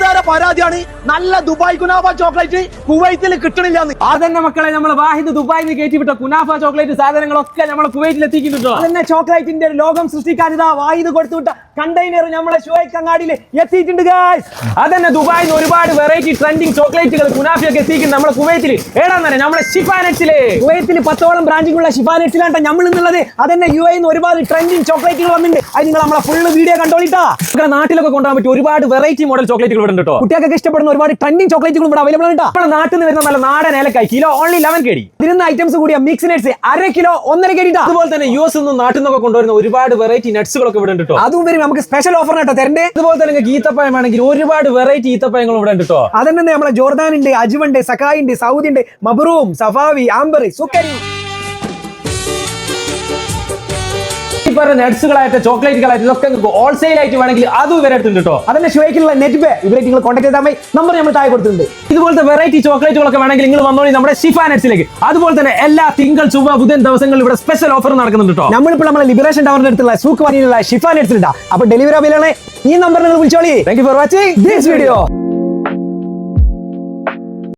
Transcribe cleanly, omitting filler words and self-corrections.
നാട്ടുകാരെ പരാതിയാണ് നല്ല ദുബായ് കുനാഫ ചോക്ലേറ്റ് കുവൈത്തിൽ കിട്ടണില്ലാന്ന്. അതന്നെ മക്കളെ, നമ്മളെ വാഹിദ് ദുബായിൽ നിന്ന് കയറ്റിവിട്ട കുനാഫ ചോക്ലേറ്റ് സാധനങ്ങളൊക്കെ നമ്മളെ കുവൈറ്റിൽ എത്തിക്കുന്നുണ്ടോ. അതന്നെ ചോക്ലേറ്റിന്റെ ലോകം സൃഷ്ടിക്കാൻ ഇതാ വാഹിദ് കൊടുത്തുവിട്ട കണ്ടെയ്നർ നമ്മളെ ഷുഹൈബ് അങ്ങാടിയിൽ എത്തിയിട്ടുണ്ട് ഗായ്സ്. അതന്നെ ദുബായിൽ നിന്ന് ഒരുപാട് വെറൈറ്റി ട്രെൻഡിങ് ചോക്ലേറ്റുകൾ കുനാഫയൊക്കെ എത്തിക്കുന്നു നമ്മളെ കുവൈത്തിൽ. ഏടാന്നെ നമ്മളെ ഷിഫാനെറ്റ്സിലെ കുവൈത്തിൽ 10ഓളം ബ്രാഞ്ചുകളുള്ള ഷിഫാനെറ്റ്സിലാണ് നമ്മൾ ഇന്നുള്ളത്. അതന്നെ UAE നിന്ന് ഒരുപാട് ട്രെൻഡിങ് ചോക്ലേറ്റുകൾ വന്നിട്ടുണ്ട്. അത് നിങ്ങൾ നമ്മളെ ഫുള്ള് വീഡിയോ കണ്ടോളിട്ടാ. നാട്ടിലൊക്കെ കൊണ്ടുപോകാൻ പറ്റും ഒരുപാട് വെറൈറ്റി മോഡൽ ചോക്ലേറ്റുകൾ ഇവിടെ ഉണ്ട് കേട്ടോ. കുട്ടികൾക്ക് ഇഷ്ടപ്പെടുന്ന ഒരുപാട് ട്രെൻഡിങ് ചോക്ലേറ്റുകൾ ഇവിടെ അവൈലബിൾ ആണ്. നമ്മുടെ നാട്ടിൽ നിന്ന് വരുന്ന നല്ല നാടൻ ഏലക്കായ് കിലോ ഓൺലി 11 KD. 11 ഐറ്റംസ് കൂടിയ മിക്സ് നട്ട്സ് 1/2 കിലോ 1.5 KD. അതുപോലെ തന്നെ US നിന്നും നാട്ടിൽ നിന്നൊക്കെ കൊണ്ടുവരുന്ന ഒരുപാട് വെറൈറ്റി നട്ട്സുകളൊക്കെ ഇവിടെ ഉണ്ട് കേട്ടോ. അതും വരും നമുക്ക് സ്പെഷ്യൽ ഓഫർ ആട്ടോ തരണ്ടേ. അതുപോലെ തന്നെ നിങ്ങൾക്ക് ഈത്തപ്പഴം വേണമെങ്കിൽ ഒരുപാട് വെറൈറ്റി ഈത്തപ്പഴങ്ങൾ ഇവിടെ ഉണ്ട് കേട്ടോ. അതന്നെ നമ്മളെ ജോർദാൻ ഉണ്ട്, അജ്വണ്ട്, സക്കായ് ഉണ്ട്, സൗദി ഉണ്ട്, മബ്രൂം, സഫാവി, ആംബർ, സുക്കരി. നട്സുകളായിട്ട് ചോക്ലേറ്റുകളായിട്ട് ഇതൊക്കെ നിങ്ങൾക്ക് ഹോൾസെയിൽ ആയിട്ട് വേണമെങ്കിൽ അതും ഇവരെ അടുത്തുണ്ട് കേട്ടോ. അതന്നെ ഷുഹൈബിലുള്ള നെറ്റ് പേ ഇവരെ നിങ്ങൾ കോൺടാക്ട് ചെയ്താൽ മതി. നമ്പർ നമ്മൾ താഴെ കൊടുത്തിട്ടുണ്ട്. ഇതുപോലത്തെ വെറൈറ്റി ചോക്ലേറ്റുകളൊക്കെ വേണമെങ്കിൽ നിങ്ങൾ വന്നോളി നമ്മുടെ ഷിഫാനെറ്റ്സിലേക്ക്. അതുപോലെ തന്നെ എല്ലാ തിങ്കൾ ചൊവ്വ ബുധൻ ദിവസങ്ങളിൽ ഇവിടെ സ്പെഷ്യൽ ഓഫർ നടക്കുന്നുണ്ട് കേട്ടോ. നമ്മളിപ്പോൾ നമ്മളെ ലിബറേഷൻ ടവറിന്റെ അടുത്തുള്ള സൂക്ക് വാനിയിലുള്ള ഷിഫാനെറ്റ്സിലുണ്ട്. അപ്പൊ ഡെലിവറി അവൈലബിൾ ആണ്. ഈ നമ്പർ നിങ്ങൾ വിളിച്ചോളി. Thank you for watching this video.